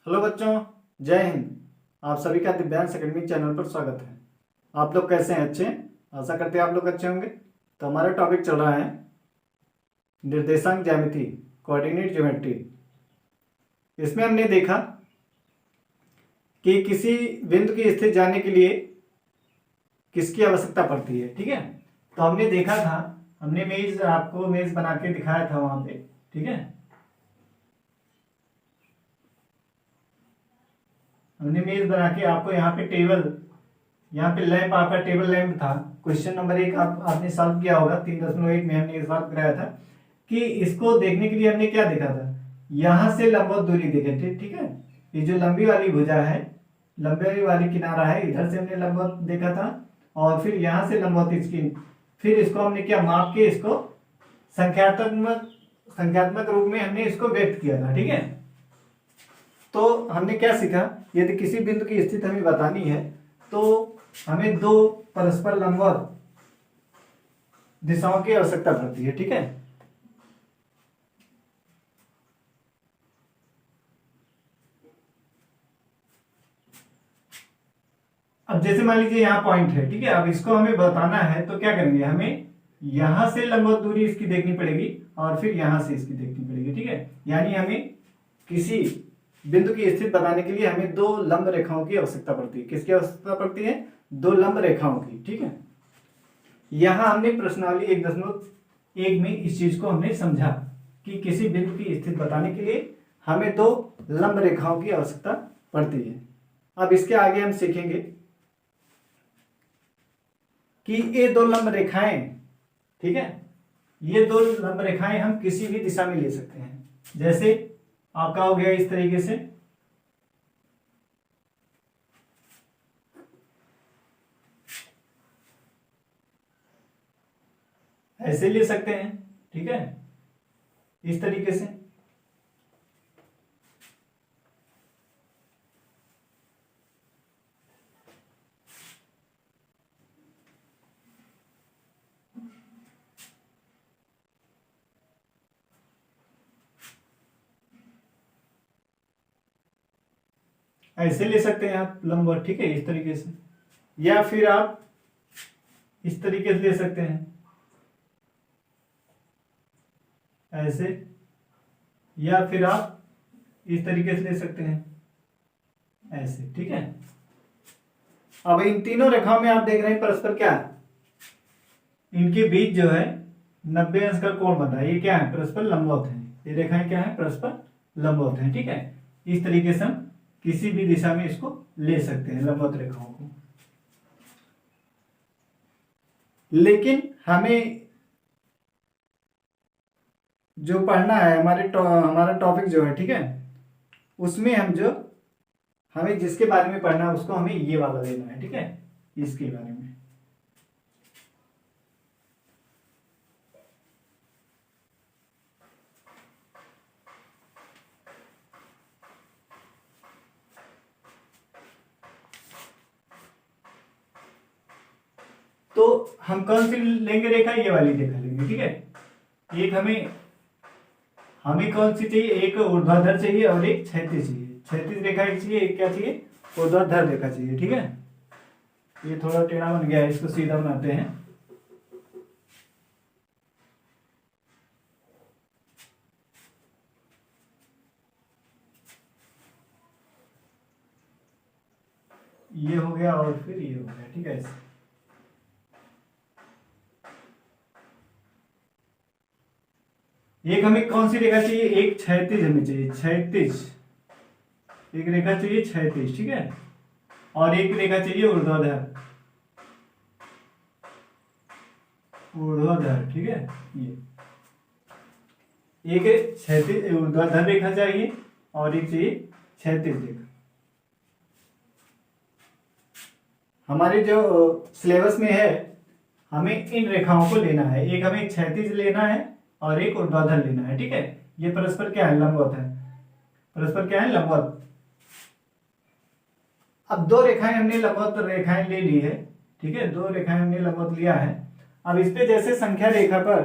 Hello बच्चों, जय हिंद। आप सभी का दिव्यांश एकेडमिक चैनल पर स्वागत है। आप लोग कैसे हैं? अच्छे हैं? आशा करते हैं आप लोग अच्छे होंगे। तो हमारा टॉपिक चल रहा है निर्देशांक ज्यामिति, कोऑर्डिनेट ज्योमेट्री। इसमें हमने देखा कि किसी बिंदु की स्थिति जानने के लिए किसकी आवश्यकता पड़ती है। ठीक है, तो हमने देखा था, हमने आपको मेज बना के दिखाया था वहां पे। ठीक है, हमने मेज बना के आपको यहाँ पे यहाँ पे लैंप, आपका टेबल लैंप था। क्वेश्चन नंबर 1 आपने सॉल्व किया होगा। 3.1 में हमने सॉल्व कराया था कि इसको देखने के लिए हमने क्या देखा था, यहां से लंबवत दूरी देखे थे। ठीक है, ये जो लंबी वाली भुजा है, लंबी वाली किनारा है, इधर से हमने लंबवत देखा था और फिर यहां से लंबवत इसकी, फिर इसको हमने क्या माप के इसको संख्यात्मक रूप में हमने इसको व्यक्त किया था। ठीक है, तो हमने क्या सीखा, यदि किसी बिंदु की स्थिति हमें बतानी है तो हमें दो परस्पर लंबवत दिशाओं की आवश्यकता पड़ती है। ठीक है, अब जैसे मान लीजिए यहाँ पॉइंट है। ठीक है, अब इसको हमें बताना है तो क्या करेंगे, हमें यहां से लंबवत दूरी इसकी देखनी पड़ेगी और फिर यहां से इसकी देखनी पड़ेगी। ठीक है, यानी हमें किसी बिंदु की स्थिति बताने के लिए हमें दो लंब रेखाओं की आवश्यकता पड़ती है। किसकी आवश्यकता पड़ती है? दो लंब रेखाओं की। ठीक है, यहां हमने प्रश्नावली 1.1 में इस चीज को हमने समझा कि किसी बिंदु की स्थिति बताने के लिए हमें दो लंब रेखाओं की आवश्यकता पड़ती है। अब इसके आगे हम सीखेंगे कि ये दो लंब रेखाएं, ठीक है, ये दो लंब रेखाएं हम किसी भी दिशा में ले सकते हैं। जैसे आपका हो गया इस तरीके से, ऐसे ले सकते हैं। ठीक है, इस तरीके से, ऐसे ले सकते हैं आप लंबवत। ठीक है, इस तरीके से, या फिर आप इस तरीके से ले सकते हैं, ऐसे, या फिर आप इस तरीके से ले सकते हैं, ऐसे। ठीक है, अब इन तीनों रेखाओं में आप देख रहे हैं परस्पर क्या है, इनके बीच जो है 90 अंश का कोण बना है। ये क्या है? परस्पर लंबवत है। ये रेखाएं क्या है? परस्पर लंबवत है। ठीक है, इस तरीके से हम किसी भी दिशा में इसको ले सकते हैं, लंबवत रेखाओं को। लेकिन हमें जो पढ़ना है, हमारा टॉपिक जो है, ठीक है, उसमें हमें जिसके बारे में पढ़ना है उसको हमें ये वाला लेना है। ठीक है, इसके बारे में। तो हम कौन सी लेंगे रेखा? ये वाली रेखा लेंगे। ठीक है, एक हमें कौन सी चाहिए? एक ऊर्ध्वाधर चाहिए और एक क्षैतिज चाहिए। क्षैतिज रेखा एक चाहिए, एक क्या चाहिए? ऊर्ध्वाधर रेखा चाहिए। ठीक है, ये थोड़ा टेढ़ा बन गया है, इसको सीधा बनाते हैं। ये हो गया और फिर ये हो गया। ठीक है, एक हमें कौन सी रेखा चाहिए? एक क्षैतिज हमें चाहिए, क्षैतिज एक रेखा चाहिए, क्षैतिज। ठीक है, और एक रेखा चाहिए ऊर्ध्वाधर, ऊर्ध्वाधर। ठीक है, ये एक क्षैतिज ऊर्ध्वाधर रेखा चाहिए और एक चाहिए क्षैतिज रेखा। हमारे जो सिलेबस में है, हमें इन रेखाओं को लेना है। एक हमें क्षैतिज लेना है और एक ऊर्ध्वाधर लेना है। ठीक है, ये परस्पर क्या है? लंबवत है। परस्पर क्या है? लंबवत। अब दो रेखाएं हमने लंबवत रेखाएं ले ली है। ठीक है, दो रेखाएं हमने लंबवत लिया है। अब इस पे जैसे संख्या रेखा पर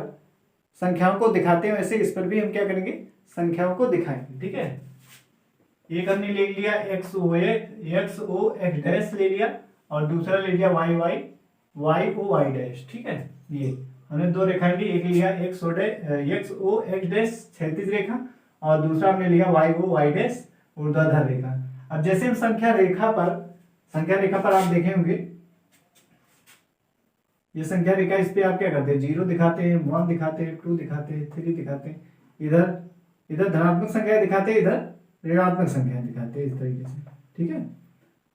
संख्याओं को दिखाते हैं, वैसे इस पर भी हम क्या करेंगे? संख्याओं को दिखाएंगे। ठीक है, एक हमने ले लिया एक्स ओ एक्स डैश ले लिया, और दूसरा ले लिया वाई ओ वाई डैश। ठीक है, ये हमने दो रेखाएं ली, एक लिया एक्स ओ एक्स डैश क्षैतिज रेखा, और दूसरा हमने लिया वाई ओ वाई डैश ऊर्ध्वाधर रेखा। अब जैसे हम संख्या रेखा पर आप देखे होंगे, ये संख्या रेखा, इस पे आप क्या करते हैं, 0 दिखाते हैं, 1 दिखाते हैं, 2 दिखाते हैं, 3 दिखाते हैं, इधर धनात्मक संख्या दिखाते हैं, इधर ऋणात्मक संख्या दिखाते हैं, इस तरीके से। ठीक है,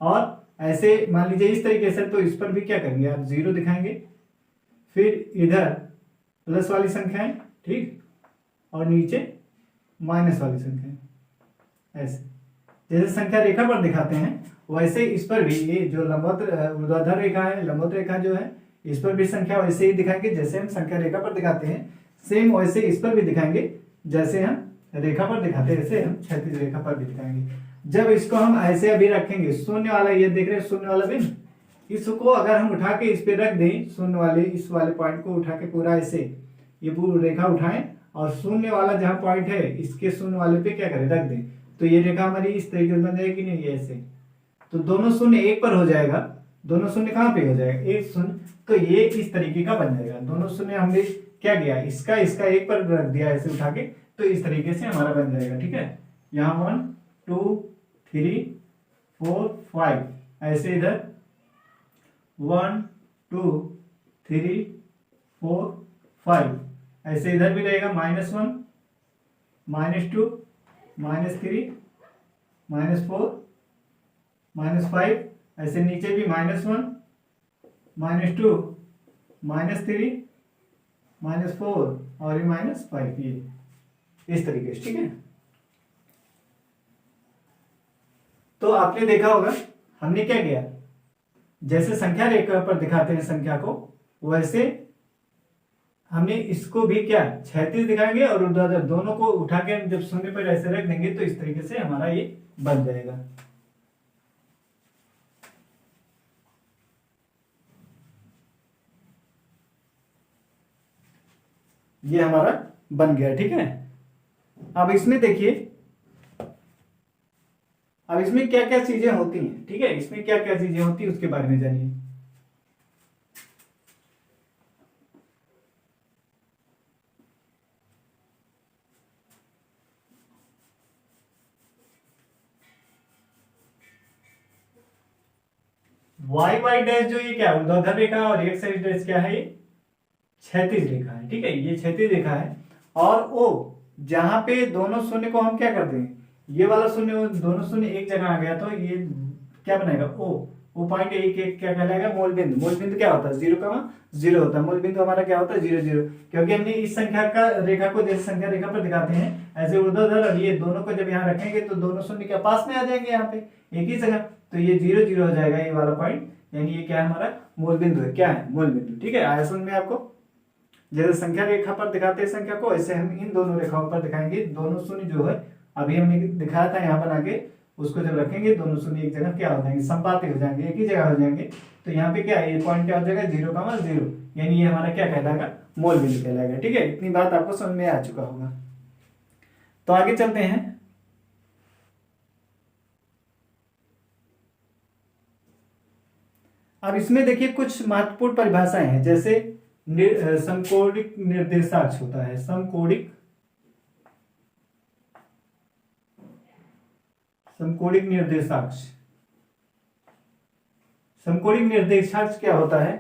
और ऐसे मान लीजिए इस तरीके से, तो इस पर भी क्या करेंगे आप, 0 दिखाएंगे, फिर इधर प्लस वाली संख्याएं, ठीक, और नीचे माइनस वाली संख्याएं, ऐसे जैसे संख्या रेखा पर दिखाते हैं वैसे इस पर भी, ये जो लंबवत ऊर्ध्वाधर रेखा है, लंबवत रेखा जो है, इस पर भी संख्या वैसे ही दिखाएंगे जैसे हम संख्या रेखा पर दिखाते हैं, सेम वैसे इस पर भी दिखाएंगे जैसे हम रेखा पर दिखाते हैं, ऐसे हम क्षैतिज रेखा पर भी दिखाएंगे। जब इसको हम ऐसे अभी रखेंगे, शून्य वाला, ये देख रहे हैं शून्य वाला बिंदु, इसको अगर हम उठा के इस पे रख दें, शून्य वाले इस वाले पॉइंट को उठा के पूरा ऐसे ये पूरी रेखा उठाएं, और शून्य वाला जहां पॉइंट है इसके शून्य वाले पे क्या करें, रख दें, तो ये रेखा हमारी इस तरीके से बन जाएगी, नहीं ये ऐसे, तो दोनों शून्य एक पर हो जाएगा, दोनों शून्य कहाँ पे हो जाएगा, एक शून्य, तो ये इस तरीके का बन जाएगा। दोनों शून्य हमने क्या किया, इसका एक पर रख दिया ऐसे उठा के, तो इस तरीके से हमारा बन जाएगा। ठीक है, यहाँ 1 2 3 4 5, ऐसे इधर 1 2 3 4 5, ऐसे इधर भी रहेगा -1 -2 -3 -4 -5, ऐसे नीचे भी -1 -2 -3 -4 और ये -5, ये इस तरीके से। ठीक है, तो आपने देखा होगा हमने क्या किया, जैसे संख्या रेखा पर दिखाते हैं संख्या को, वैसे हमने इसको भी क्या क्षैतिज दिखाएंगे और ऊर्ध्वाधर, दोनों को उठा के जब शून्य पर ऐसे रख देंगे तो इस तरीके से हमारा ये बन जाएगा। ये हमारा बन गया। ठीक है, अब इसमें देखिए, अब इसमें क्या क्या चीजें होती हैं। ठीक है, इसमें क्या क्या चीजें होती है उसके बारे में जानिए। वाई वाई डैश जो ये क्या ऊर्ध्वाधर रेखा, और एक्स एक्स डैश क्या है, ये क्षैतिज रेखा है। ठीक है, ये क्षैतिज रेखा है, और ओ जहां पे दोनों शून्य को हम क्या करते हैं, ये वाला शून्य, दोनों शून्य एक जगह आ गया तो ये क्या बनाएगा, ओ पॉइंट एक क्या कहलाएगा, मूल बिंदु। मूल बिंदु क्या होता है, 0,0 होता है। मूल बिंदु हमारा क्या होता है, 0 0, क्योंकि हमने इस संख्या का रेखा को जैसे संख्या रेखा पर दिखाते हैं ऐसे ऊर्ध्वाधर, और ये दोनों को जब यहाँ रखेंगे तो दोनों शून्य के पास में आ जाएंगे, यहाँ पे एक ही जगह, तो ये 0 0 हो जाएगा ये वाला पॉइंट, यानी ये क्या है, हमारा मूल बिंदु है। क्या है, मूल बिंदु। ठीक है, आया समझ में आपको, जैसे संख्या रेखा पर दिखाते हैं संख्या को, ऐसे हम इन दोनों रेखाओं पर दिखाएंगे। दोनों शून्य जो है अभी हमने दिखाया था यहाँ बना के, उसको जब रखेंगे दोनों शून्य एक जगह क्या हो जाएंगे, संपाती हो जाएंगे, एक ही जगह हो जाएंगे, तो यहाँ पे क्या है, ये पॉइंट क्या हो जाएगा, 0,0, यानी ये हमारा क्या कहलाएगा, मूल बिंदु कहलाएगा। ठीक है, इतनी बात आपको समझ में आ चुका होगा। तो आगे चलते हैं। अब इसमें देखिए कुछ महत्वपूर्ण परिभाषाएं हैं, जैसे समकोणिक निर्देशांक होता है, समकोणिक निर्देशांक। समकोणिक निर्देशांक क्या होता है,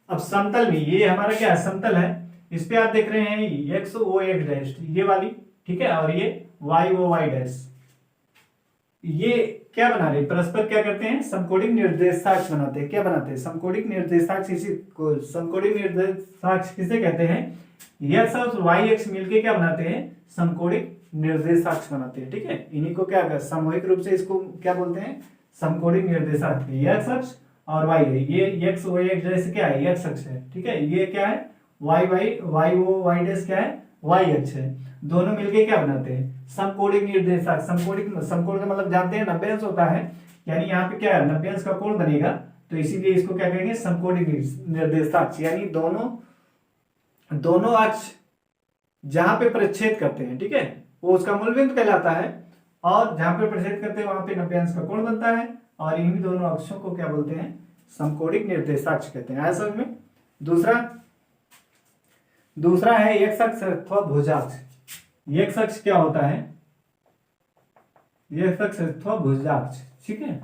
अब समतल में, ये हमारा क्या है, समतल है, इस पे आप देख रहे हैं एक्स ओ एक्स डैश, ये वाली, ठीक है, और ये वाई ओ वाई डैश, ये क्या बना रहे, परस्पर क्या करते हैं, समकोणिक निर्देशांक बनाते हैं। क्या बनाते हैं, समकोणिक निर्देशांक। इसी को समकोणिक निर्देशांक किसे कहते हैं, एक्स और वाई एक्स मिलके क्या बनाते हैं, समकोणिक निर्देशांक बनाते हैं। ठीक है, इन्हीं को क्या सामूहिक रूप से इसको क्या बोलते हैं, समकोणिक निर्देशांक। एक्स अक्ष और वाई है, ये एक्स वाई एक्स जैसे क्या है, एक्स अक्ष है। ठीक है, ये क्या है, Y Y Y O Y dash क्या है, वाई अक्ष है। दोनों मिलके क्या बनाते हैं, समकोणिक निर्देशांक। समकोण का मतलब जानते हैं 90 अंश होता है, यानी यहाँ पे क्या है, 90 अंश का कोण बनेगा, तो इसीलिए इसको क्या कहेंगे, समकोणिक निर्देशांक। यानी दोनों अक्ष जहां पे प्रच्छेद करते हैं, ठीक है, वो उसका मूल बिंदु कहलाता है। और जहां पे प्रच्छेद करते हैं वहां पे 90 अंश का कोण बनता है। और इन्हीं दोनों अक्षों को क्या बोलते हैं? समकोणिक निर्देशाक्ष कहते हैं। आया समझ में? दूसरा है एक्स अक्ष अथवा भुजाक्ष। एक्स अक्ष क्या होता है? एक्स अक्ष अथवा भुजाक्ष, ठीक है।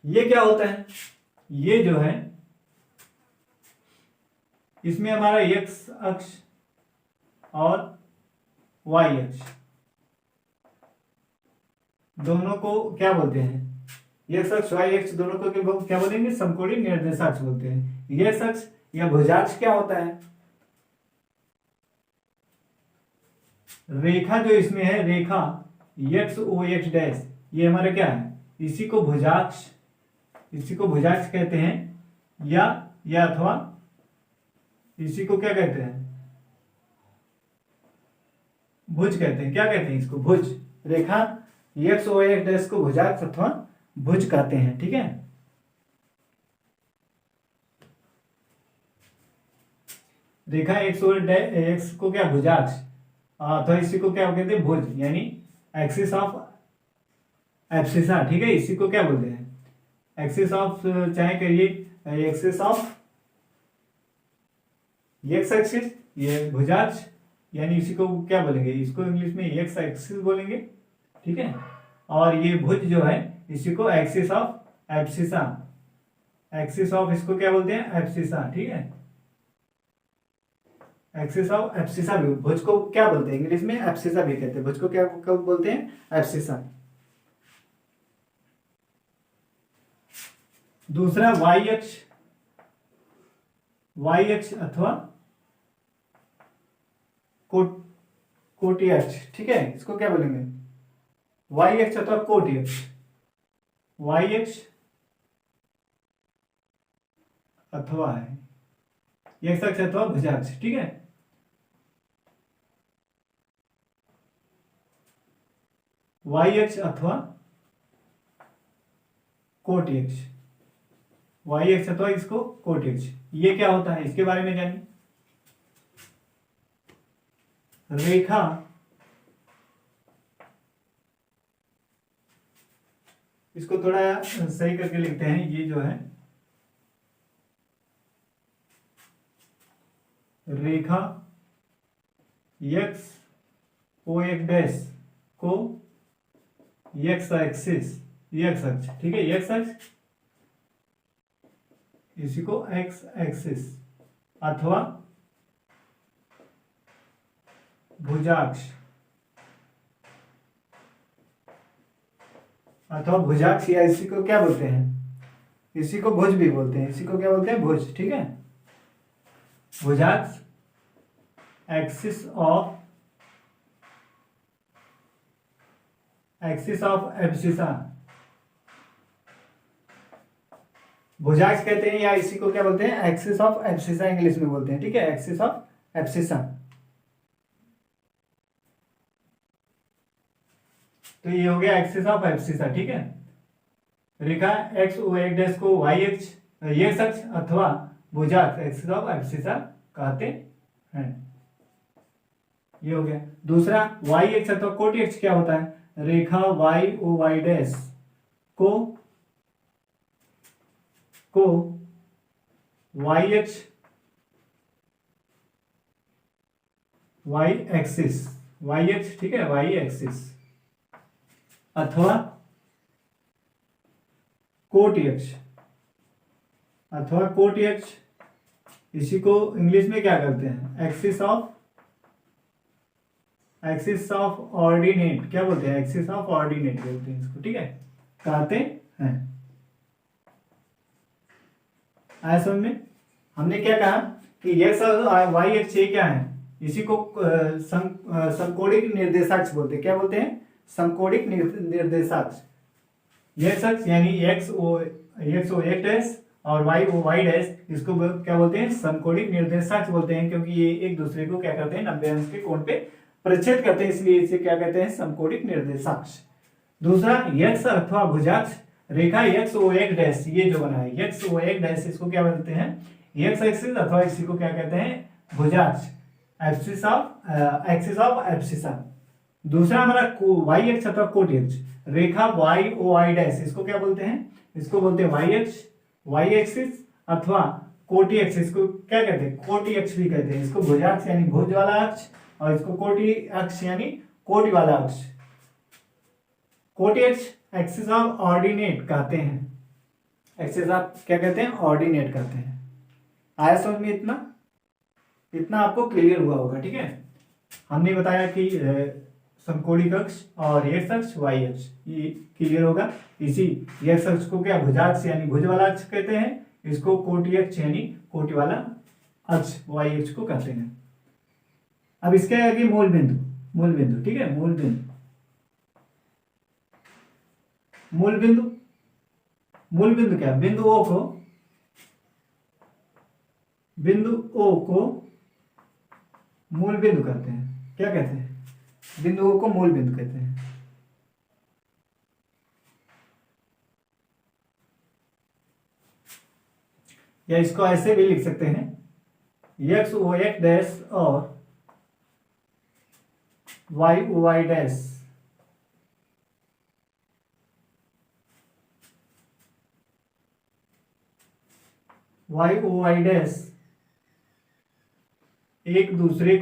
ये क्या होता है? ये जो है, इसमें हमारा एक्स अक्ष और वाई अक्ष दोनों को क्या बोलते हैं? एक्स अक्ष वाई अक्ष दोनों को क्या बोलेंगे? समकोणिक निर्देशाक्ष बोलते हैं। एक्स अक्ष या भुजाक्ष क्या होता है? रेखा जो इसमें है, रेखा एक्स ओ एक्स डैश, ये हमारा क्या है? इसी को भुजाक्ष कहते हैं। या अथवा इसी को क्या कहते हैं? भुज कहते हैं। क्या कहते हैं इसको? भुज। रेखा एक्स ओ एक्स डैश को भुजाक्ष अथवा भुज कहते हैं, ठीक है। रेखा एक्स ओ एक्स को क्या? भुजाक्ष, अथवा इसी को क्या कहते हैं? भुज, यानी एक्सिस ऑफ एब्सिसा, ठीक है। इसी को क्या बोलते हैं? एक्सिस ऑफ, चाहे कहिए एक्सिस ऑफ एक्स एक्सिस, ये भुजाक्ष, यानी इसी को क्या बोलेंगे? इसको इंग्लिश में एक्स एक्सिस बोलेंगे, ठीक है। और ये भुज जो है, इसी को axis of abscissa, axis of इसको क्या बोलते हैं? एब्सिसा, ठीक है। एक्सिस ऑफ एब्सिसा भी, भुज को क्या बोलते हैं इंग्लिश में? एब्सिसा भी कहते हैं। भुज को क्या कब बोलते हैं? एब्सिसा। दूसरा वाई अक्ष अथवा कोटि अक्ष, ठीक है। इसको क्या बोलेंगे? वाई अक्ष अथवा कोटि अक्ष। वाई अक्ष अथवा है एक्स अक्ष अथवा भुजाक्ष, ठीक है। वाई अक्ष अथवा कोटि अक्ष, वाई अक्ष अथवा इसको कोटि अक्ष, ये क्या होता है? इसके बारे में जानिए। रेखा इसको थोड़ा सही करके लिखते हैं। ये जो है रेखा एक्स ओ एक डैश को एक्स एक्सिस, एक्स अक्ष, ठीक है, एक्स अक्ष, इसी को एक्स एक्सिस अथवा भुजाक्ष या इसी को क्या बोलते हैं? इसी को भुज भी बोलते हैं। इसी को क्या बोलते हैं? भुज, ठीक है। भुजाक्ष एक्सिस ऑफ एब्सिसा, भुजाक्ष कहते हैं, या इसी को क्या बोलते हैं? एक्सिस ऑफ एब्सिसा इंग्लिश में बोलते हैं, ठीक है। Axis of abscissa. तो ये हो गया एक्सिस ऑफ एब्सिसा, ठीक है। रेखा एक्स ओ एक डैश को वाई एक्स अक्ष अथवा भुजाक्ष एक्सिस ऑफ एब्सिसा कहते हैं। ये हो गया। दूसरा वाई एक्स अथवा कोटि अक्ष क्या होता है? रेखा वाई ओ वाई डैश को वाई अक्ष वाई एक्सिस, वाई अक्ष, ठीक है, वाई एक्सिस अथवा कोटि अक्ष, इसी को इंग्लिश में क्या करते हैं? एक्सिस ऑफ ऑर्डिनेट, क्या बोलते हैं? एक्सिस ऑफ ऑर्डिनेट बोलते हैं इसको, ठीक है, कहते हैं। आया समझ में? हमने क्या कहा कि एक्स और वाई अक्ष क्या है? इसी को समकोणिक निर्देशाक्ष बोलते हैं। क्या बोलते हैं? समकोणिक निर्देशाक्ष। एक्स अक्ष यानी एक्स ओ एक डैश और वाई ओ वाई डैश, इसको क्या बोलते हैं? समकोणिक निर्देशाक्ष बोलते हैं, क्योंकि ये एक दूसरे को क्या करते हैं? 90 अंश के कोण पे प्रच्छेद करते हैं, इसलिए इसे क्या कहते हैं? समकोणिक निर्देशाक्ष। दूसरा एक्स अथवा भुजाक्ष, रेखा एक्स ओ एक डैश, ये जो बना है एक्स ओ एक डैश, इसको क्या बोलते हैं? एक्स एक्सिस अथवा इसी को क्या कहते हैं? भुजाक्ष, एक्सिस ऑफ एब्सिसा। दूसरा हमारा वाई अक्ष अथवा कोटि अक्ष, रेखा वाई ओ आई डैश, इसको क्या बोलते हैं? इसको बोलते हैं वाई अक्ष, वाई एक्सिस, अथवा कोटि अक्ष, इसको क्या कहते हैं? कोटि अक्ष भी कहते हैं। इसको भुजाक्ष यानी भुज वाला अक्ष, और इसको कोटि अक्ष यानी कोटि वाला अक्ष। कोटि अक्ष एक्सिस ऑफ ऑर्डिनेट कहते हैं, एक्सिस ऑफ क्या कहते हैं? ऑर्डिनेट कहते हैं। आया समझ में? इतना इतना आपको क्लियर हुआ होगा, ठीक है। हमने बताया कि समकोणिक अक्ष और एक्स अक्ष, वाई अक्ष, ये क्लियर होगा। इसी एक्स अक्ष को क्या भुजाक्ष यानी भुज वाला अक्ष कहते हैं, इसको कोटि अक्ष यानी कोटि वाला अक्ष, वाई अक्ष को कहते हैं। अब इसके आगे मूल बिंदु, मूल बिंदु, ठीक है। मूल बिंदु, मूल बिंदु, मूल बिंदु क्या? बिंदु ओ को, बिंदु ओ को मूल बिंदु कहते हैं। क्या कहते हैं? बिंदुओं को मूल बिंदु कहते हैं। या इसको ऐसे भी लिख सकते हैं, एक्स ओ एक्स डैश और Y O Y dash Y O Y dash एक दूसरे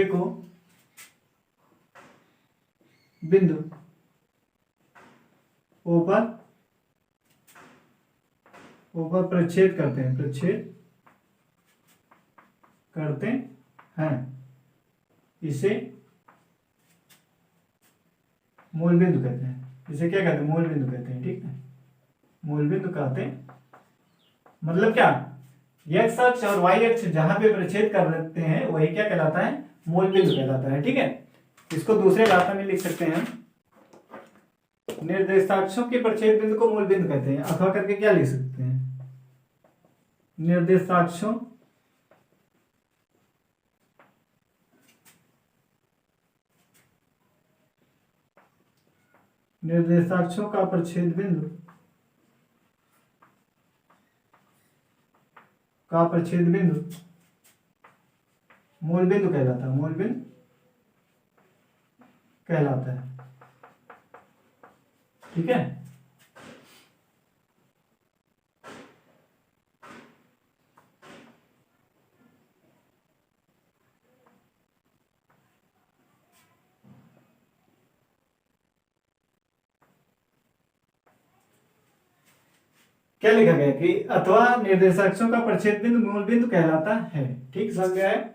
को बिंदु ओ पर प्रच्छेद करते हैं, प्रच्छेद करते हैं। इसे मूल बिंदु कहते हैं। इसे क्या कहते हैं? मूल बिंदु कहते हैं, ठीक है। मूल बिंदु कहते हैं मतलब क्या? एक्स अक्ष और वाई अक्ष जहां पे प्रच्छेद कर देते हैं वही क्या कहलाता है? मूल बिंदु कहलाता है, ठीक है। इसको दूसरे भाषा में लिख सकते हैं, निर्देशाक्षों के प्रच्छेद बिंदु को मूल बिंदु कहते हैं। अथवा करके क्या लिख सकते हैं? निर्देशाक्षों निर्देशाक्षों का प्रच्छेद बिंदु मूल बिंदु कहलाता है, मूल बिंदु कहलाता है, ठीक है। क्या लिखा गया कि अथवा निर्देशाक्षों का प्रच्छेद बिंदु मूल बिंदु कहलाता है, ठीक समझ गया है।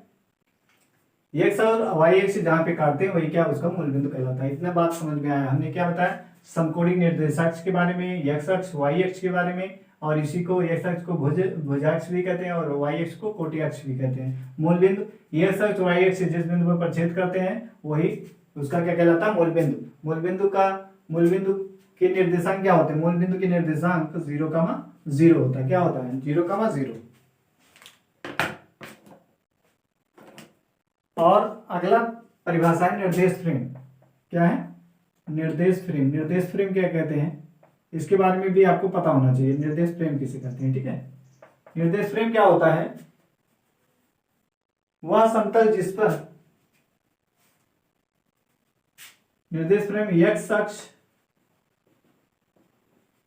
एक्स और वाई एक्स जहां पे काटते हैं वही क्या उसका मूल बिंदु कहलाता है। इतना बात समझ में आया। हमने क्या बताया? समकोणिक निर्देशाक्ष के बारे में, एक्स अक्ष वाई अक्ष के बारे में, और इसी को एक्स अक्ष को भुजाक्ष भी कहते हैं और वाई अक्ष को कोटि अक्ष भी कहते हैं। मूल बिंदु एक्स अक्ष वाई अक्ष जिस बिंदु पर प्रच्छेद करते हैं वही उसका क्या कहलाता है? मूल बिंदु। मूल बिंदु के निर्देशांक क्या होते हैं? मूल बिंदु के निर्देशांक 0,0 होता है। क्या होता है? 0,0। और अगला परिभाषा है निर्देश फ्रेम। क्या है? निर्देश फ्रेम। निर्देश फ्रेम क्या कहते हैं इसके बारे में भी आपको पता होना चाहिए। निर्देश फ्रेम किसे कहते हैं, ठीक है। निर्देश फ्रेम क्या होता है? वह समतल जिस पर निर्देश फ्रेम एक्स अक्ष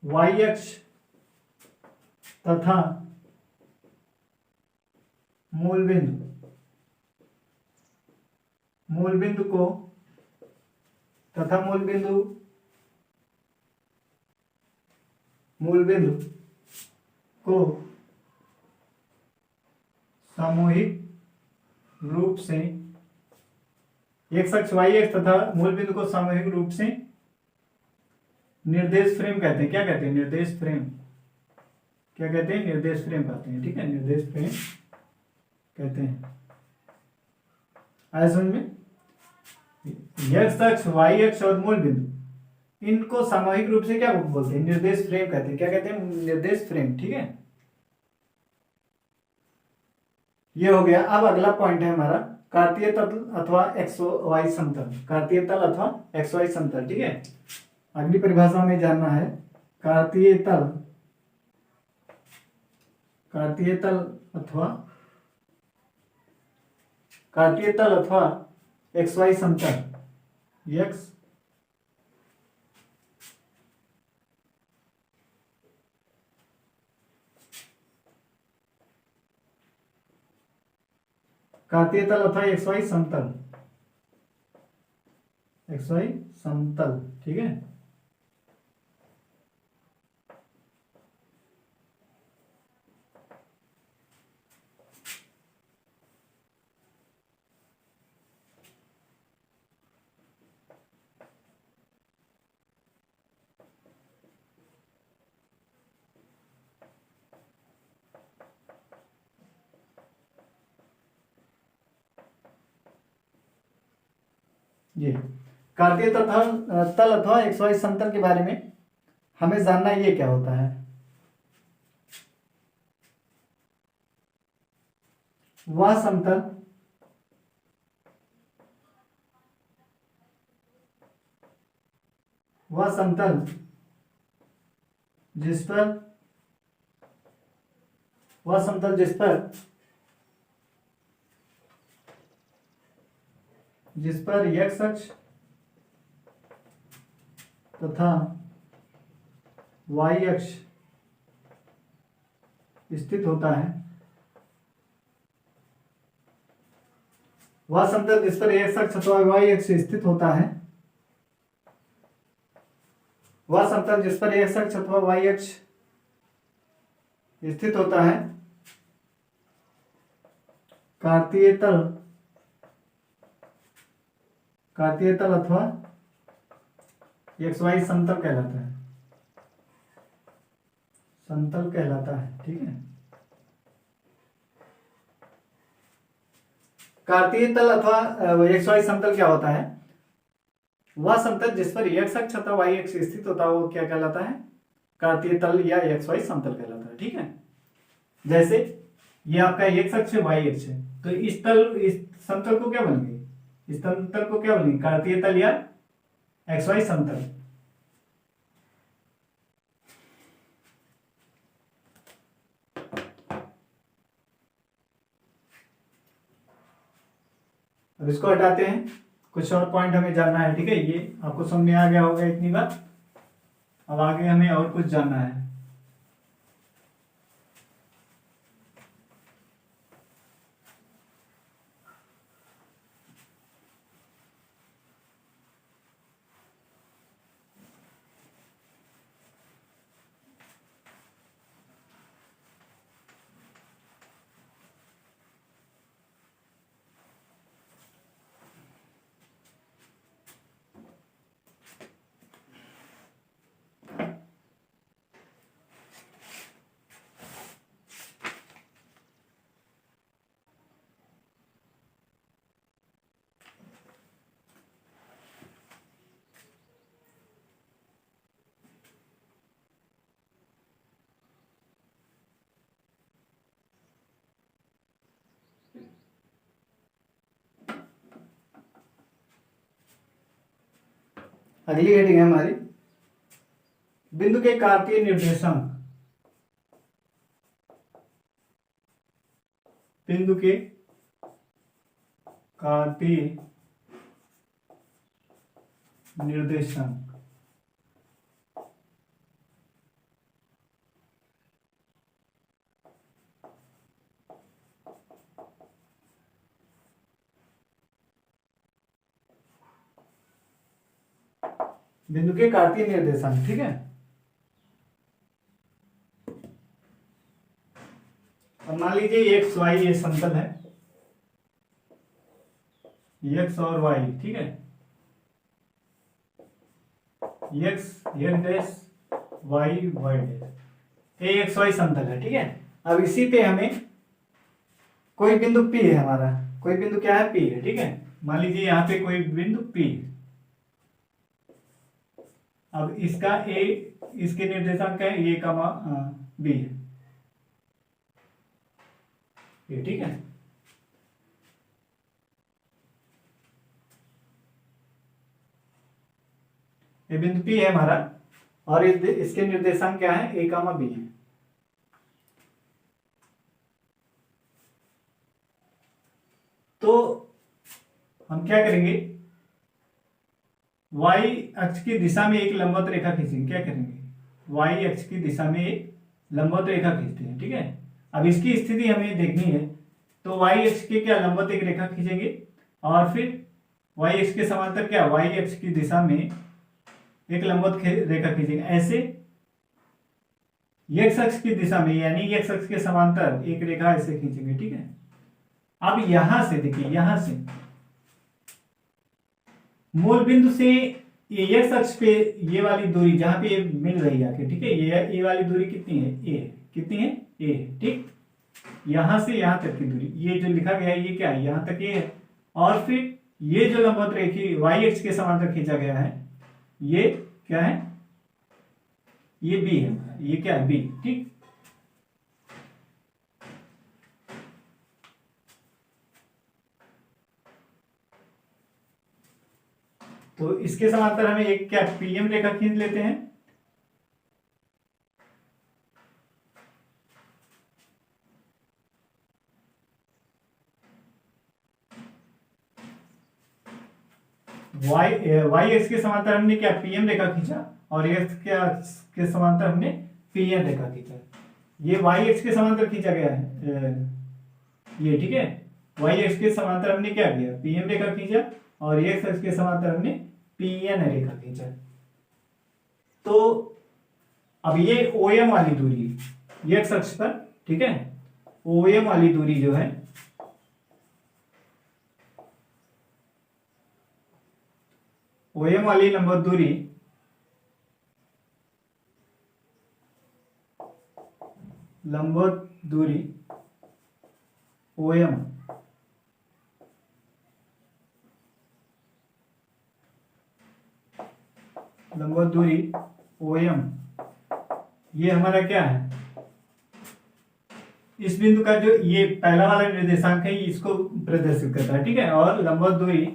वाई अक्ष तथा मूल बिंदु को सामूहिक रूप से एक्स अक्ष वाई अक्ष तथा मूल बिंदु को सामूहिक रूप से निर्देश फ्रेम कहते हैं। क्या कहते हैं? निर्देश फ्रेम। क्या कहते हैं? निर्देश फ्रेम कहते हैं, ठीक है। निर्देश फ्रेम कहते हैं। आया समझ में? एक्स अक्ष वाई अक्ष और मूल बिंदु इनको सामूहिक रूप से क्या बोलते हैं? निर्देश फ्रेम कहते हैं। क्या कहते हैं? निर्देश फ्रेम, ठीक है। ये हो गया। अब अगला पॉइंट है हमारा कार्तीय तल अथवा एक्स वाई समतल। कार्तीय तल अथवा एक्स वाई समतल, ठीक है। अगली परिभाषा में जानना है कार्तीय कार्तीय तल अथवा कार्तीय तल अथवा एक्स वाई समतल एक्स कार्तीय तल अथवा एक्स वाई समतल, एक्स वाई समतल, ठीक है। जी, कार्तीय तल अथवा एक्स वाई समतल के बारे में हमें जानना ये क्या होता है। वह समतल जिस पर एक्स अक्ष तथा वाई अक्ष स्थित होता है, वह समतल जिस पर एक्स अक्ष अथवा वाई अक्ष स्थित होता है, वह समतल जिस पर एक्स अक्ष अथवा वाई अक्ष स्थित होता है कार्तीय तल अथवा एक्स वाई समतल कहलाता है, ठीक है। कार्तीय तल अथवा एक्स वाई समतल क्या होता है? वह समतल जिस पर एक्स अक्ष अथवा वाई अक्ष स्थित होता है वो क्या कहलाता है? कार्तीय तल या एक्स वाई समतल कहलाता है, ठीक है। जैसे ये आपका एक्स अक्ष वाई अक्ष है, तो इस समतल को क्या बनेगी? इस समतल को क्या बनेगी? कार्तीय तल या एक्स वाई समतल। अब इसको हटाते हैं, कुछ और पॉइंट हमें जानना है, ठीक है। ये आपको समझ में आ गया होगा इतनी बात। अब आगे हमें और कुछ जानना है। अगली हेडिंग है हमारी बिंदु के कार्तीय निर्देशांक। बिंदु के कार्तीय निर्देशांक। बिंदु के कार्तीय निर्देशांक, ठीक है। अब मान लीजिए एक्स वाई ये समतल है, एक्स और वाई, ठीक है। X dash Y Y dash, ये एक्स वाई समतल है, ठीक है। अब इसी पे हमें कोई बिंदु P है हमारा, कोई बिंदु क्या है? P है, ठीक है। मान लीजिए यहाँ पे कोई बिंदु P है। अब इसका ए, इसके निर्देशांक है ए कामा बी है, ये ठीक है। ये बिंदु P है हमारा और इसके निर्देशांक क्या है? ए कामा बी है। तो हम क्या करेंगे, y अक्ष की दिशा में एक लंबवत रेखा खींचेंगे। क्या करेंगे, y अक्ष की दिशा में एक लंबवत रेखा खींचते हैं, ठीक है। अब इसकी स्थिति हमें देखनी है, तो y अक्ष के क्या लंबवत एक रेखा खींचेंगे और फिर y अक्ष के समांतर क्या, y अक्ष की दिशा में एक लंबवत रेखा खींचेंगे। ऐसे x अक्ष की दिशा में यानी x अक्ष के समांतर एक रेखा ऐसे खींचेंगे, ठीक है। अब यहां से देखिए, यहां से मूल बिंदु से ये x अक्ष पे ये वाली दूरी जहां पे ये मिल रही है आके, ठीक है, ये वाली दूरी कितनी है, a, कितनी है, a है, ठीक। यहां से यहां तक की दूरी, ये जो लिखा गया है ये क्या है, यहां तक ये है। और फिर ये जो लंबवत रेखी y अक्ष के समांतर खींचा गया है, ये क्या है, ये b है, ये क्या है, b, ठीक। तो इसके समांतर हमें एक क्या पीएम रेखा खींच लेते हैं। y एक्स के समांतर हमने क्या पीएम रेखा खींचा और एक्स के समांतर हमने पीएन रेखा खींचा। ये y एक्स के समांतर खींचा गया है, ये, ठीक है। y एक्स के समांतर हमने क्या किया, पीएम रेखा खींचा और x एक्स के समांतर हमने पीएन रेखा खींचा। तो अब ये OM वाली दूरी है x अक्ष पर, ठीक है। OM वाली दूरी जो है, OM वाली लंबवत दूरी OM लंबवत दूरी OM, ये हमारा क्या है, इस बिंदु का जो ये पहला वाला निर्देशांक है इसको प्रदर्शित करता है, ठीक है। और लंबवत दूरी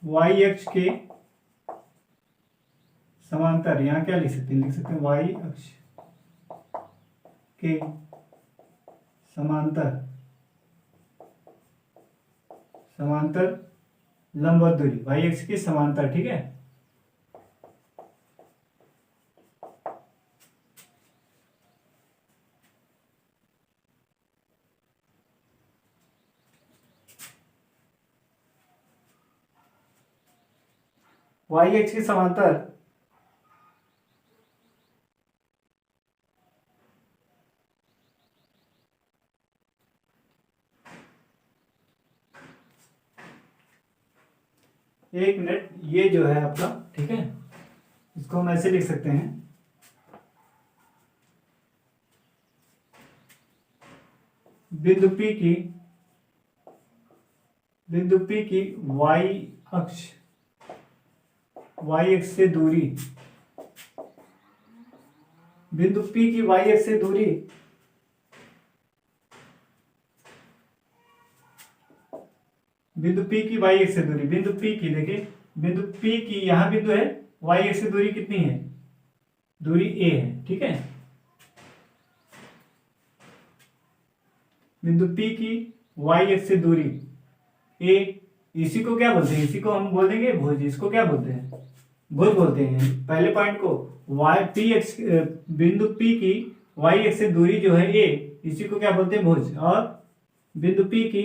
y अक्ष के समांतर, यहां क्या लिख सकते हैं, लिख सकते हैं y अक्ष के समांतर लंबवत दूरी, y अक्ष के समांतर, ठीक है। y अक्ष के समांतर एक मिनट, ये जो है आपका, ठीक है, इसको हम ऐसे लिख सकते हैं, बिंदु P की y अक्ष से दूरी, बिंदु P की y अक्ष से दूरी बिंदु P की y अक्ष से दूरी, बिंदु P की, देखिए बिंदु P की यहां बिंदु है, y अक्ष से दूरी कितनी है, दूरी a है, ठीक है। बिंदु P की y अक्ष से दूरी a, इसी को क्या बोलते हैं, इसी को हम बोल देंगे भुज, इसको क्या बोलते हैं, भुज बोलते हैं। पहले पॉइंट को बिंदु P की y अक्ष से दूरी जो है a, इसी को क्या बोलते हैं, भुज। और बिंदु P की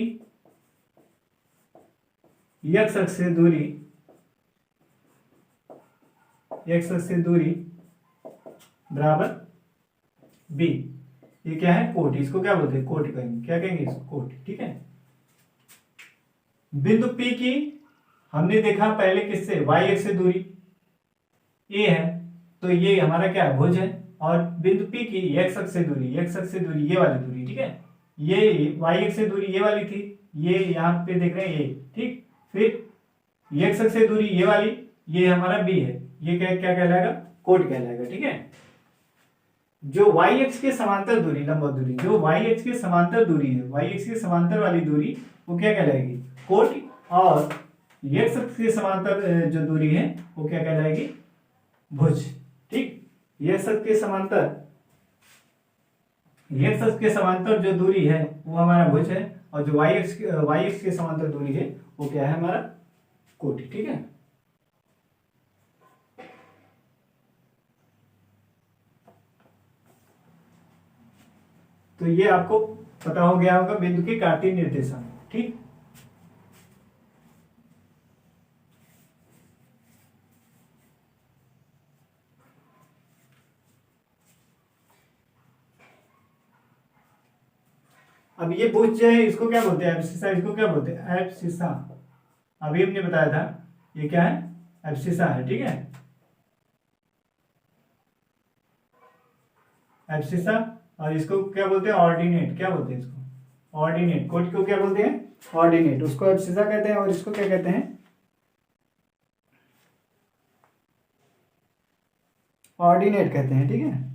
x अक्ष से दूरी बराबर b, ये क्या है, कोटि, इसको क्या बोलते हैं, कोटि कहेंगे, क्या कहेंगे इसको, कोटि, ठीक है। बिंदु P की हमने देखा पहले किससे, y अक्ष से दूरी a है, तो ये हमारा क्या है, भुज है। और बिंदु P की x अक्ष से दूरी, ये वाली दूरी, ठीक है, ये वाई एक्स से दूरी ये वाली थी, ये यहाँ पे देख रहे हैं ये, ठीक। फिर एक्स एक्स से दूरी ये वाली, ये हमारा बी है, ये क्या क्या कहलाएगा, कोट कहलाएगा, ठीक है। जो वाई एक्स के समांतर दूरी, लंबवत दूरी, जो वाई एक्स के समांतर दूरी है, वाई एक्स के समांतर वाली दूरी वो क्या कहलाएगी, कोट। और एक्स एक्स के समांतर जो दूरी है वो क्या कहलाएगी, भुज, ठीक। एक्स एक्स के समांतर, एक्स एक्स के समांतर जो दूरी है वो हमारा भुज है, और जो वाई एक्स के समांतर दूरी है वो क्या है, हमारा कोटि, ठीक है। तो ये आपको पता हो गया होगा बिंदु के कार्तीय निर्देशांक, ठीक। अब ये भुज जो है इसको क्या बोलते हैं, एब्सिसा, इसको क्या बोलते हैं, एब्सिसा। अभी हमने बताया था ये क्या है, एब्सिसा है, ठीक है। एब्सिसा, और इसको क्या बोलते हैं, ऑर्डिनेट, क्या बोलते हैं इसको, ऑर्डिनेट। कोट को क्या बोलते हैं, ऑर्डिनेट, उसको एब्सिसा कहते हैं, और इसको क्या कहते हैं, ऑर्डिनेट कहते हैं, ठीक है।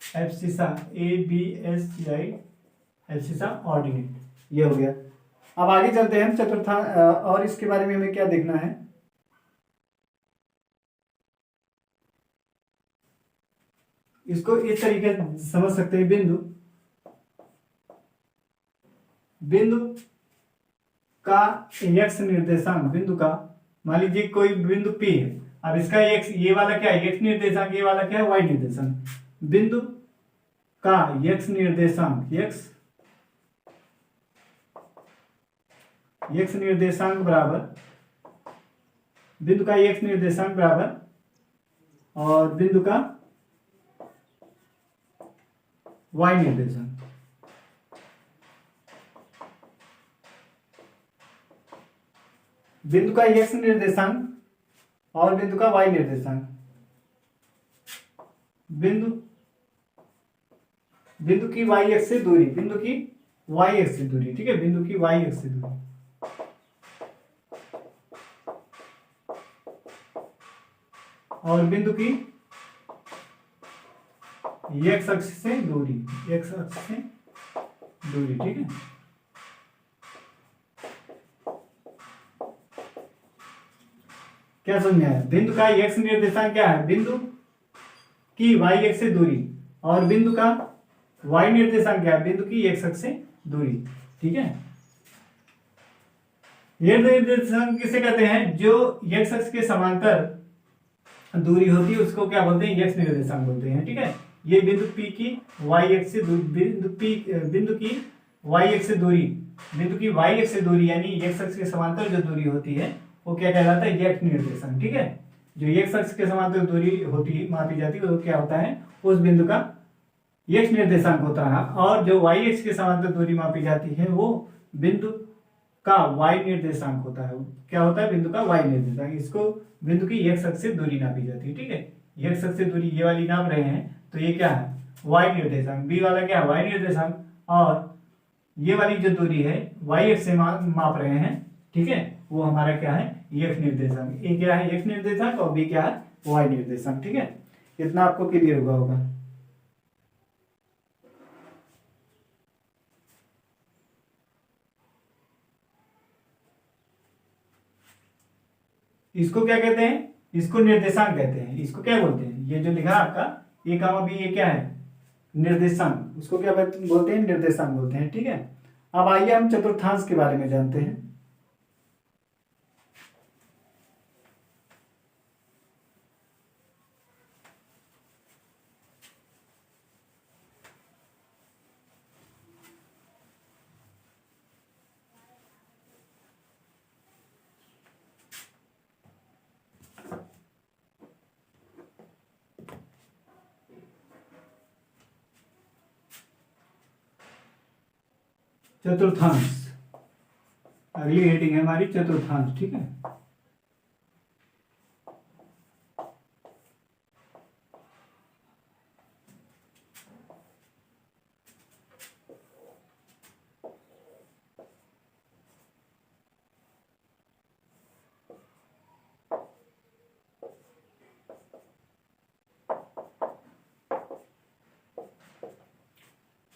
एब्सिसा, ABSCI, एब्सिसा ऑर्डिनेट, ये हो गया। अब आगे चलते हैं हम चतुर्था, और इसके बारे में हमें क्या देखना है, इसको इस तरीके से समझ सकते हैं, बिंदु, बिंदु का एक्स निर्देशांक, बिंदु का, मान लीजिए कोई बिंदु P है, अब इसका एक्स, ये वाला क्या है, एक्स निर्देशांक, ये वाला क्या है, वाई निर्देशांक। बिंदु का एक्स निर्देशांक, एक्स निर्देशांक बराबर, बिंदु का एक्स निर्देशांक बराबर, और बिंदु का वाई निर्देशांक, बिंदु का एक्स निर्देशांक और बिंदु का वाई निर्देशांक, बिंदु की वाई एक्स से दूरी, बिंदु की वाई एक्स से दूरी, ठीक है, बिंदु की वाई एक्स से दूरी, और बिंदु की एक्स अक्ष से दूरी, एक्स अक्ष से दूरी, ठीक है। क्या समझ में आया, बिंदु का एक्स निर्देशांक क्या है, बिंदु की वाई एक्स से दूरी, और बिंदु का वाई निर्देशांक क्या है, बिंदु की एक्स अक्ष से दूरी, ठीक है। ये निर्देशांक किसे कहते हैं, जो एक्स अक्ष के समांतर दूरी होती है उसको क्या बोलते हैं, एक्स निर्देशांक बोलते हैं, ठीक है। ये बिंदु P की वाई एक्स से बिंदु की वाई एक्स से दूरी, बिंदु की वाई एक्स से दूरी यानी एक्स अक्ष के समांतर जो दूरी होती है वो क्या कहलाता है, एक्स निर्देशांक, ठीक है। जो एक्स अक्ष के समांतर दूरी होती मापी जाती है वो क्या होता है, उस बिंदु का एक्स निर्देशांक होता है, और जो वाई एक्स के समांतर दूरी मापी जाती है वो बिंदु का वाई निर्देशांक होता है। क्या होता है, बिंदु का वाई निर्देशांक, इसको बिंदु की एक्स अक्ष से दूरी नापी जाती है, ठीक है। एक्स अक्ष से दूरी ये वाली नाप रहे हैं तो ये क्या है, वाई निर्देशांक, बी वाला क्या है, वाई निर्देशांक, और ये वाली जो दूरी है वाई एक्स से माप रहे हैं, ठीक है, वो हमारा क्या है, एक्स निर्देशांक। ए क्या है, एक्स निर्देशांक, और बी क्या है, वाई निर्देशांक, ठीक है। इतना आपको क्लियर हुआ होगा। इसको क्या कहते हैं, इसको निर्देशांक कहते हैं, इसको क्या बोलते हैं, ये जो लिखा है आपका ए कामा बी, ये क्या है, निर्देशांक, उसको क्या बोलते हैं, निर्देशांक बोलते हैं, ठीक है। अब आइए हम चतुर्थांश के बारे में जानते हैं। चतुर्थांश, अगली हेडिंग है हमारी चतुर्थांश, ठीक है।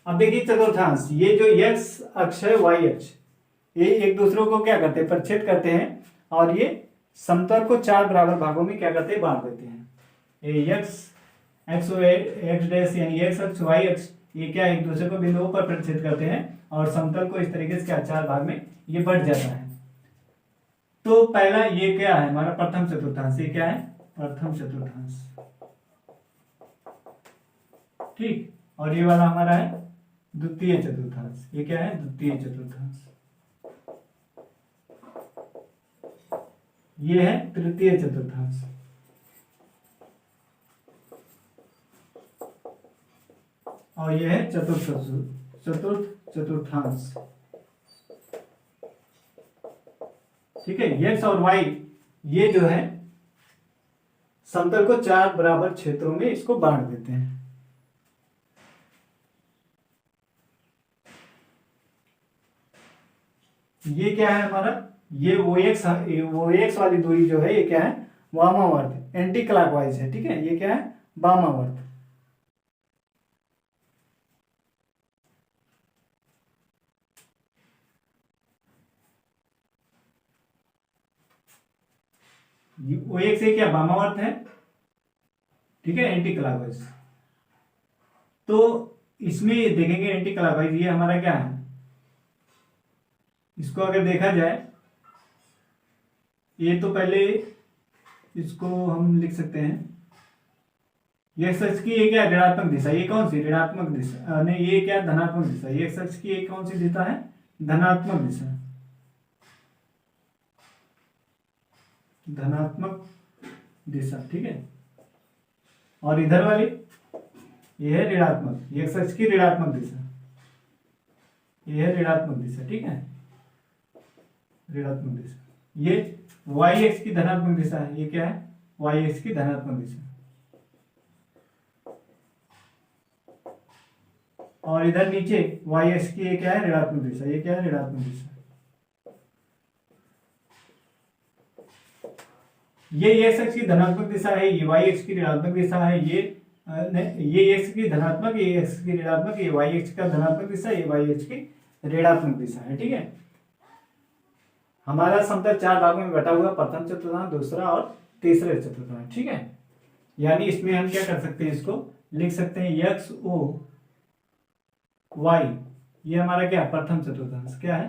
अब देखिए चतुर्थांश, ये जो x अक्ष है y अक्ष, ये एक दूसरे को क्या करते हैं, परिच्छेद करते हैं और ये समतल को 4 बराबर भागों में क्या करते हैं, बांट देते हैं। ये एक्स डैश यानी x अक्ष y अक्ष, ये क्या एक दूसरे को बिंदुओं पर परिच्छेद करते हैं और समतल को इस तरीके से क्या 4 भाग में ये बढ़ जाता है। तो पहला ये क्या है हमारा प्रथम चतुर्थांश, ये क्या है प्रथम चतुर्थांश, ठीक। और ये वाला हमारा है द्वितीय चतुर्थांश, ये क्या है द्वितीय चतुर्थांश, ये है तृतीय चतुर्थांश, और ये है चतुर्थ चतुर्थांश, ठीक है। x और y ये जो है समतल को 4 बराबर क्षेत्रों में इसको बांट देते हैं। ये क्या है हमारा, ये वो एक्स वाली दूरी जो है ये क्या है वामावर्त, एंटी क्लॉकवाइज है, ठीक है। ये क्या है वामावर्त, वो एक से क्या वामावर्त है, ठीक है, एंटी क्लॉकवाइज। तो इसमें देखेंगे एंटी क्लॉकवाइज, ये हमारा क्या है, इसको अगर देखा जाए, ये तो पहले इसको हम लिख सकते हैं, ये सच की ये क्या ऋणात्मक दिशा, ये कौन सी ऋणात्मक दिशा, नहीं ये क्या धनात्मक दिशा, ये सच की एक कौन सी दिशा है धनात्मक दिशा, धनात्मक दिशा, ठीक है। और इधर वाली ये है ऋणात्मक, ये सच की ऋणात्मक दिशा, ये है ऋणात्मक दिशा, ठीक है, ऋणात्मक दिशा। ये वाई एक्स की धनात्मक दिशा है, ये क्या है वाई एक्स की धनात्मक दिशा, और इधर नीचे वाई एक्स की ये क्या है ऋणात्मक दिशा, ये क्या है ऋणात्मक दिशा। ये एक्स एक्स की धनात्मक दिशा है, ये वाई एक्स की ऋणात्मक दिशा है, ये एक्स की धनात्मक, ये एक्स की ऋणात्मक, ये वाई एक्स का धनात्मक दिशा, ये वाई एक्स की ऋणात्मक दिशा है, ठीक है। हमारा समतल 4 भागों में बटा हुआ, प्रथम चतुर्थांश, दूसरा और तीसरा चतुर्थांश, ठीक है। यानी इसमें हम क्या कर सकते हैं, इसको लिख सकते हैं एक्स ओ वाई, ये हमारा क्या प्रथम चतुर्थांश, क्या है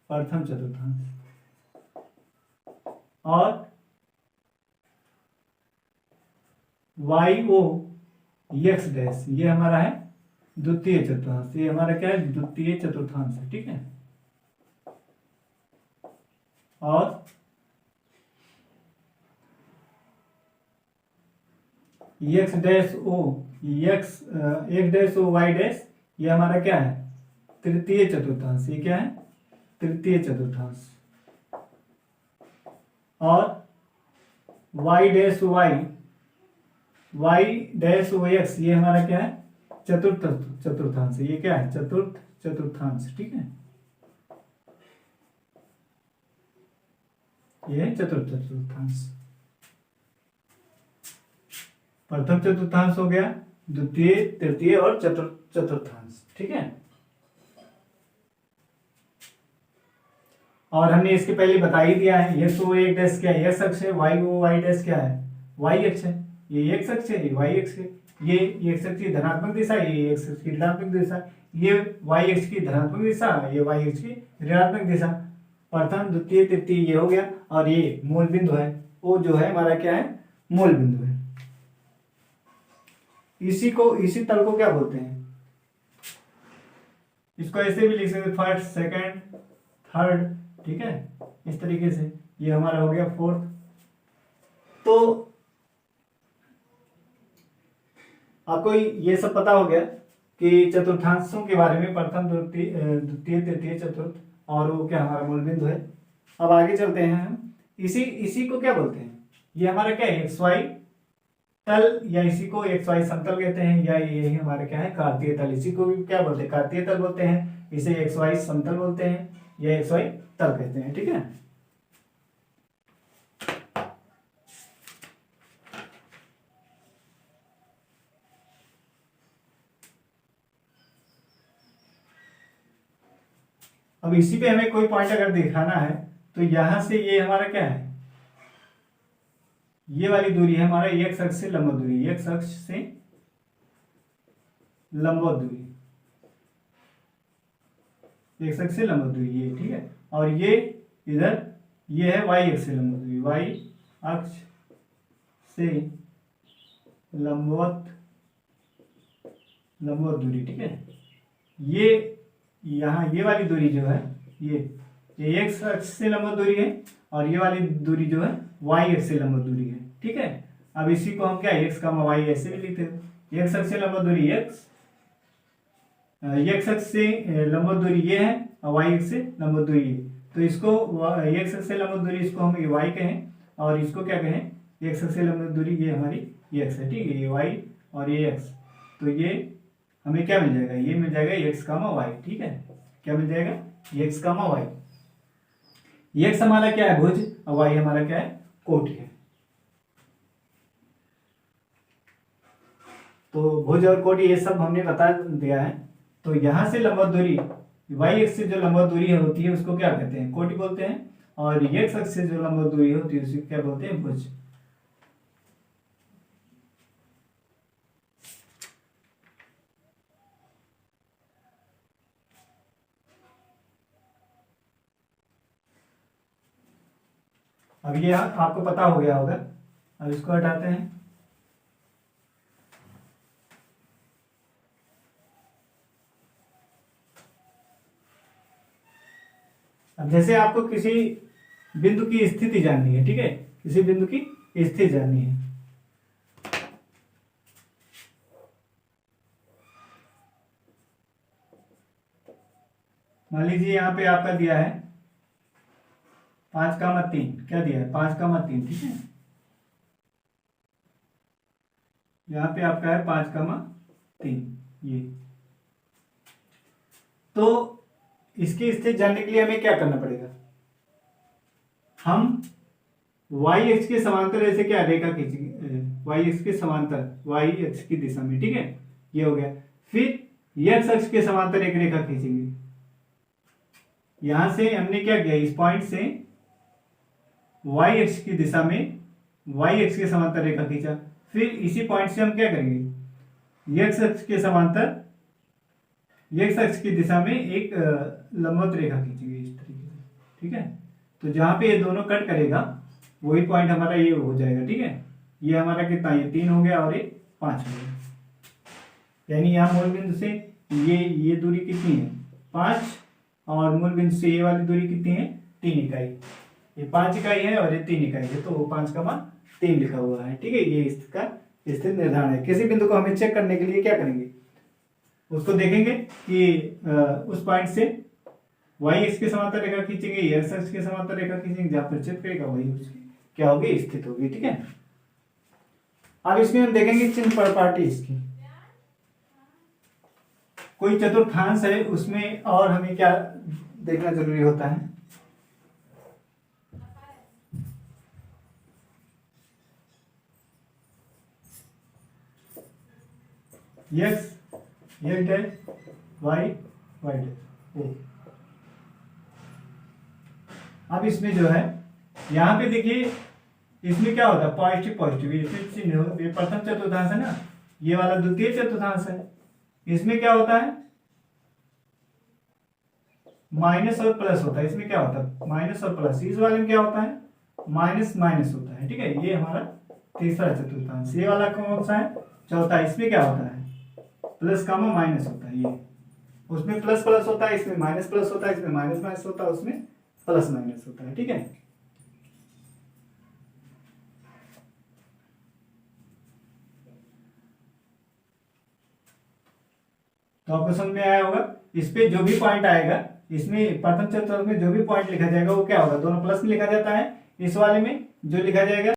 प्रथम चतुर्थांश, और वाई ओ एक्स डैश ये हमारा है द्वितीय चतुर्थांश, ये हमारा क्या है द्वितीय चतुर्थांश है, ठीक है। और X dash O X dash O Y dash ये हमारा क्या है तृतीय चतुर्थांश, ये क्या है तृतीय चतुर्थांश, और Y dash Y dash O X ये हमारा क्या है चतुर्थ चतुर्थांश, ये क्या है चतुर्थ चतुर्थांश, ठीक है। ये चतुर्थ चतुर्थांश, प्रथम चतुर्थांश हो गया, द्वितीय तृतीय और चतुर्थांश, ठीक है। और हमने इसके पहले बता ही दिया है, एक्स ओ एक डैश क्या है एक्स अक्ष है, वाई ओ वाई डैश क्या है वाई अक्ष है, ये एक्स अक्ष है, ये वाई अक्ष है, ये एक्स अक्ष की धनात्मक दिशा, ये एक्स अक्ष की ऋणात्मक दिशा, ये वाई अक्ष की धनात्मक दिशा, ये वाई अक्ष की ऋणात्मक दिशा। प्रथम द्वितीय तृतीय ये हो गया, और ये मूल बिंदु है, वो जो है हमारा क्या है मूल बिंदु है। इसी तल को क्या बोलते हैं, इसको ऐसे भी लिख सकते फर्स्ट सेकंड थर्ड, ठीक है, इस तरीके से। ये हमारा हो गया फोर्थ। तो आपको ये सब पता हो गया कि चतुर्थांशों के बारे में, प्रथम द्वितीय तृतीय चतुर्थ, और वो क्या हमारा मूल बिंदु है। अब आगे चलते हैं हम, इसी को क्या बोलते हैं, ये हमारा क्या है एक्स वाई तल, या इसी को एक्स वाई समतल कहते हैं, या यही हमारा क्या है कार्तीय तल, इसी को भी क्या बोलते हैं कार्तीय तल बोलते हैं, इसे एक्स वाई समतल बोलते हैं, या एक्स वाई तल कहते हैं, ठीक है। अब इसी पे हमें कोई पॉइंट अगर दिखाना है तो यहां से ये हमारा क्या है, ये वाली दूरी है हमारा एक्स अक्ष से लंबवत दूरी, एक्स अक्ष से लंबवत दूरी, एक्स अक्ष से लंबवत दूरी ये, ठीक है। और ये इधर ये है वाई अक्ष से लंबवत दूरी, वाई अक्ष से लंबवत दूरी, ठीक है। ये यहाँ ये वाली दूरी जो है ये एक्स अक्ष से लंबवत दूरी है, और ये वाली दूरी जो है वाई अक्ष से लंबवत दूरी है, ठीक है। अब इसी को हम क्या एक्स का वाई ऐसे भी लिखते हैं, एक्स अक्ष से लंबवत दूरी एक्स अक्ष से लंबवत दूरी ये है और वाई अक्ष से लंबवत दूरी ये, तो इसको एक्स अक्ष से लंबवत दूरी इसको हम वाई कहें, और इसको क्या कहें, एक्स अक्ष से लंबवत दूरी ये हमारी एक्स है, ठीक है। ये वाई और ये एक्स, तो ये हमें क्या मिल जाएगा, ये मिल जाएगा एक्स कामा वाई, ठीक है। क्या मिल जाएगा, एक्स कामा वाई। एक्स हमारा क्या है, भुज, और वाई हमारा क्या है, कोटि है। तो भुज और कोटि ये सब हमने बता दिया है। तो यहां से लंबवत दूरी वाई एक्स से जो लंबवत दूरी होती है उसको क्या कहते हैं, कोटि बोलते हैं, और एक्स अक्ष से जो लंबवत दूरी होती है उसको क्या बोलते हैं, भुज। अब ये आपको पता हो गया होगा। अब इसको हटाते हैं। अब जैसे आपको किसी बिंदु की स्थिति जाननी है, ठीक है, किसी बिंदु की स्थिति जाननी है, मान लीजिए यहाँ पे आपका दिया है 5,3, क्या दिया है 5,3, ठीक है। यहाँ पे आपका है 5,3 ये। तो इसकी स्थिति जानने के लिए हमें क्या करना पड़ेगा, हम वाई एक्स के समांतर ऐसे क्या रेखा खींचेंगे, वाई एक्स के समांतर, वाई एक्स की दिशा में, ठीक है, ये हो गया। फिर एक्स अक्ष के समांतर एक रेखा खींचेंगे। यहां से हमने क्या किया, इस पॉइंट से वाई एक्स की दिशा में वाई एक्स के समांतर रेखा खींचा। फिर इसी पॉइंट से हम क्या करेंगे, एक्स अक्ष के समांतर, एक्स अक्ष की दिशा में एक लंबवत रेखा खींचेंगे इस तरीके से, ठीक है। तो जहां पे ये दोनों कट करेगा वही पॉइंट हमारा ये हो जाएगा, ठीक है। ये हमारा कितना, ये 3 हो गया और ये 5 हो गया। यानी यहाँ मूल बिंदु से ये दूरी कितनी है, 5, और मूल बिंदु से ये वाली दूरी कितनी है, 3 इकाई। ये 5 इकाई है और ये 3 इकाई है, तो वो 5,3 लिखा हुआ है, ठीक है। ये इसका स्थिति निर्धारण है। किसी बिंदु को हमें चेक करने के लिए क्या करेंगे, उसको देखेंगे कि उस पॉइंट से वाई एक्स के समांतर रेखा खींचेंगे, एक्स एक्स के समांतर रेखा खींचेंगे, जहां पर छेद करेगा वही उसकी क्या होगी, स्थित होगी, ठीक है। अब इसमें हम देखेंगे चिन्ह प्रॉपर्टी इसकी। कोई चतुर्थांश है उसमें और हमें क्या देखना जरूरी होता है, X X dash Y Y dash O. अब इसमें जो है यहाँ पे देखिए, इसमें क्या होता है, पॉजिटिव पॉजिटिव, इसमें चिन्ह, ये प्रथम चतुर्थांश है ना, ये वाला द्वितीय चतुर्थांश है। इसमें क्या होता है, माइनस और प्लस होता है। इसमें क्या होता है, माइनस और प्लस। इस वाले में क्या होता है, माइनस माइनस होता है, ठीक है। ये हमारा तीसरा चतुर्थांश। ये वाला कौन सा है, चौथा। इसमें क्या होता है, प्लस कामा माइनस होता है। ये उसमें प्लस प्लस होता है, इसमें माइनस प्लस होता है, इसमें माइनस माइनस होता है, उसमें प्लस माइनस होता है, ठीक है। तो आपको समझ में आया होगा। इस पे जो भी पॉइंट आएगा, इसमें प्रथम चतुर्थांश में जो भी पॉइंट लिखा जाएगा वो क्या होगा, दोनों प्लस में लिखा जाता है। इस वाले में जो लिखा जाएगा